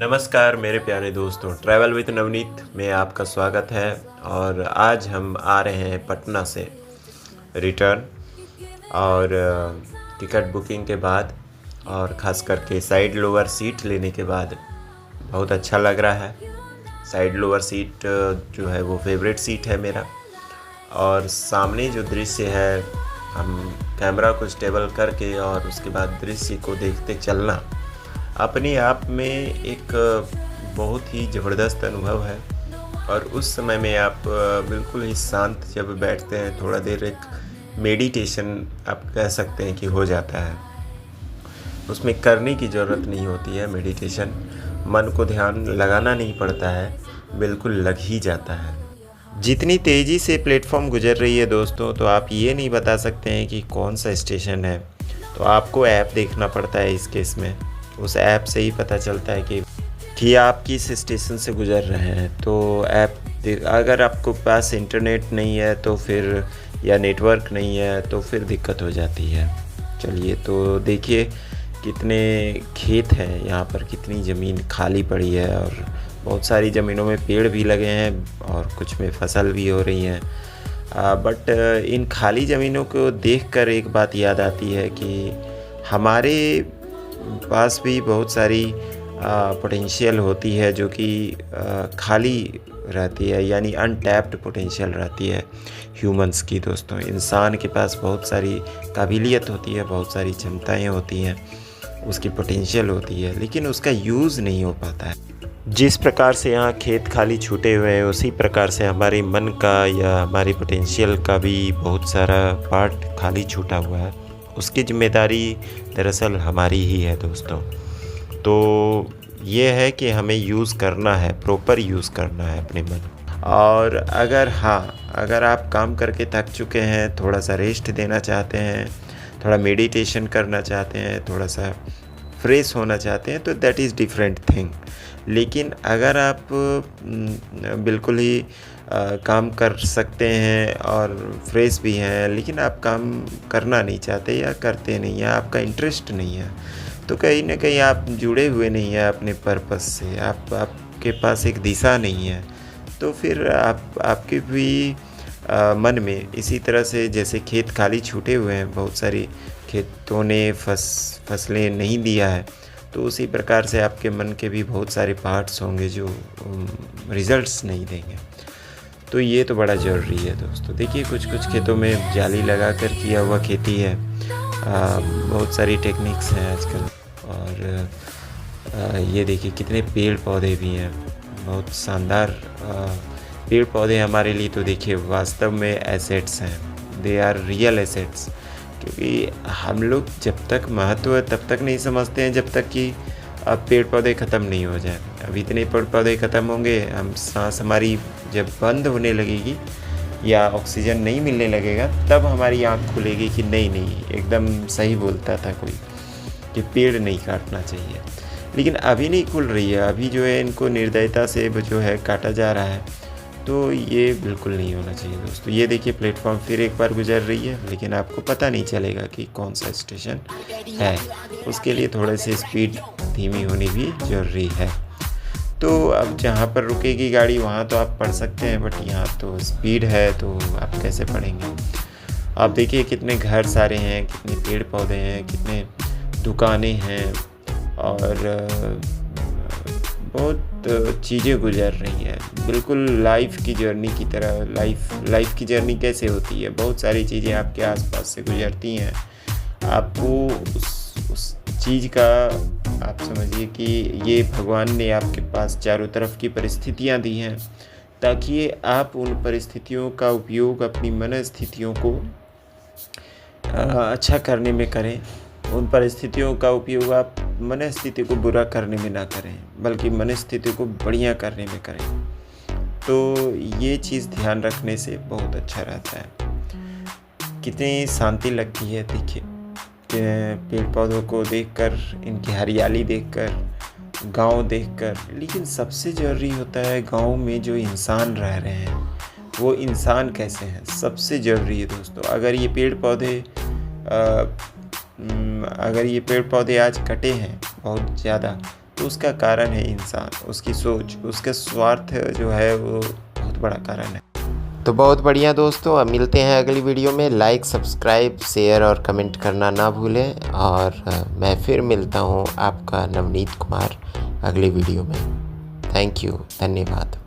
नमस्कार मेरे प्यारे दोस्तों, ट्रैवल विद नवनीत में आपका स्वागत है। और आज हम आ रहे हैं पटना से रिटर्न और टिकट बुकिंग के बाद और ख़ास करके साइड लोअर सीट लेने के बाद बहुत अच्छा लग रहा है। साइड लोअर सीट जो है वो फेवरेट सीट है मेरा। और सामने जो दृश्य है, हम कैमरा को स्टेबल करके और उसके बाद दृश्य को देखते चलना अपने आप में एक बहुत ही ज़बरदस्त अनुभव है। और उस समय में आप बिल्कुल ही शांत जब बैठते हैं, थोड़ा देर एक मेडिटेशन आप कह सकते हैं कि हो जाता है। उसमें करने की ज़रूरत नहीं होती है मेडिटेशन, मन को ध्यान लगाना नहीं पड़ता है, बिल्कुल लग ही जाता है। जितनी तेज़ी से प्लेटफॉर्म गुजर रही है दोस्तों, तो आप ये नहीं बता सकते हैं कि कौन सा स्टेशन है। तो आपको ऐप देखना पड़ता है इस केस में। उस ऐप से ही पता चलता है कि आप किस स्टेशन से गुज़र रहे हैं। तो अगर आपको पास इंटरनेट नहीं है तो फिर, या नेटवर्क नहीं है तो फिर दिक्कत हो जाती है। चलिए, तो देखिए कितने खेत हैं यहाँ पर, कितनी ज़मीन खाली पड़ी है और बहुत सारी ज़मीनों में पेड़ भी लगे हैं और कुछ में फसल भी हो रही हैं। बट इन खाली ज़मीनों को देखकर एक बात याद आती है कि हमारे पास भी बहुत सारी पोटेंशियल होती है जो कि खाली रहती है, यानी अनटैप्ड पोटेंशियल रहती है ह्यूमंस की। दोस्तों, इंसान के पास बहुत सारी काबिलियत होती है, बहुत सारी क्षमताएं होती हैं, उसकी पोटेंशियल होती है, लेकिन उसका यूज़ नहीं हो पाता है। जिस प्रकार से यहाँ खेत खाली छूटे हुए हैं, उसी प्रकार से हमारे मन का या हमारी पोटेंशियल का भी बहुत सारा पार्ट खाली छूटा हुआ है। उसकी जिम्मेदारी दरअसल हमारी ही है दोस्तों। तो ये है कि हमें यूज़ करना है, प्रॉपर यूज़ करना है अपने मन। और अगर आप काम करके थक चुके हैं, थोड़ा सा रेस्ट देना चाहते हैं, थोड़ा मेडिटेशन करना चाहते हैं, थोड़ा सा फ्रेश होना चाहते हैं, तो दैट इज़ डिफरेंट थिंग। लेकिन अगर आप बिल्कुल ही काम कर सकते हैं और फ्रेश भी हैं, लेकिन आप काम करना नहीं चाहते या करते नहीं हैं, आपका इंटरेस्ट नहीं है, तो कहीं ना कहीं आप जुड़े हुए नहीं हैं अपने पर्पस से, आपके पास एक दिशा नहीं है। तो फिर आपके भी मन में इसी तरह से, जैसे खेत खाली छूटे हुए हैं, बहुत सारी खेतों ने फसलें नहीं दिया है, तो उसी प्रकार से आपके मन के भी बहुत सारे पार्ट्स होंगे जो रिजल्ट्स नहीं देंगे। तो ये तो बड़ा ज़रूरी है दोस्तों। देखिए, कुछ खेतों में जाली लगा कर किया हुआ खेती है। बहुत सारी टेक्निक्स हैं आजकल। और ये देखिए कितने पेड़ पौधे भी हैं, बहुत शानदार पेड़ पौधे हमारे लिए तो देखिए वास्तव में एसेट्स हैं, दे आर रियल एसेट्स। क्योंकि हम लोग जब तक महत्व तब तक नहीं समझते हैं जब तक कि अब पेड़ पौधे ख़त्म नहीं हो जाए। अब इतने पेड़ पौधे ख़त्म होंगे, हम सांस हमारी जब बंद होने लगेगी या ऑक्सीजन नहीं मिलने लगेगा, तब हमारी आँख खुलेगी कि नहीं, एकदम सही बोलता था कोई कि पेड़ नहीं काटना चाहिए। लेकिन अभी नहीं खुल रही है, अभी जो है इनको निर्दयता से जो है काटा जा रहा है। तो ये बिल्कुल नहीं होना चाहिए दोस्तों। ये देखिए प्लेटफॉर्म फिर एक बार गुजर रही है, लेकिन आपको पता नहीं चलेगा कि कौन सा स्टेशन है। उसके लिए थोड़े से स्पीड धीमी होनी भी ज़रूरी है। तो अब जहाँ पर रुकेगी गाड़ी वहाँ तो आप पढ़ सकते हैं, बट यहाँ तो स्पीड है, तो आप कैसे पढ़ेंगे। आप देखिए कितने घर सारे हैं, कितने पेड़ पौधे हैं, कितने दुकानें हैं और बहुत चीज़ें गुजर रही हैं, बिल्कुल लाइफ की जर्नी की तरह। लाइफ की जर्नी कैसे होती है, बहुत सारी चीज़ें आपके आसपास से गुजरती हैं। आपको उस चीज़ का आप समझिए कि ये भगवान ने आपके पास चारों तरफ की परिस्थितियाँ दी हैं, ताकि आप उन परिस्थितियों का उपयोग अपनी मनस्थितियों को अच्छा करने में करें। उन परिस्थितियों का उपयोग आप मनस्थिति को बुरा करने में ना करें, बल्कि मनस्थिति को बढ़िया करने में करें। तो ये चीज़ ध्यान रखने से बहुत अच्छा रहता है। कितनी शांति लगती है देखिए पेड़ पौधों को देखकर, इनकी हरियाली देखकर, गांव देखकर। लेकिन सबसे ज़रूरी होता है गांव में जो इंसान रह रहे हैं, वो इंसान कैसे हैं, सबसे ज़रूरी है दोस्तों। अगर ये पेड़ पौधे आज कटे हैं बहुत ज़्यादा, तो उसका कारण है इंसान, उसकी सोच, उसके स्वार्थ जो है वो बहुत बड़ा कारण है। तो बहुत बढ़िया दोस्तों, अब मिलते हैं अगली वीडियो में। लाइक, सब्सक्राइब, शेयर और कमेंट करना ना भूलें। और मैं फिर मिलता हूँ आपका नवनीत कुमार अगली वीडियो में। थैंक यू, धन्यवाद।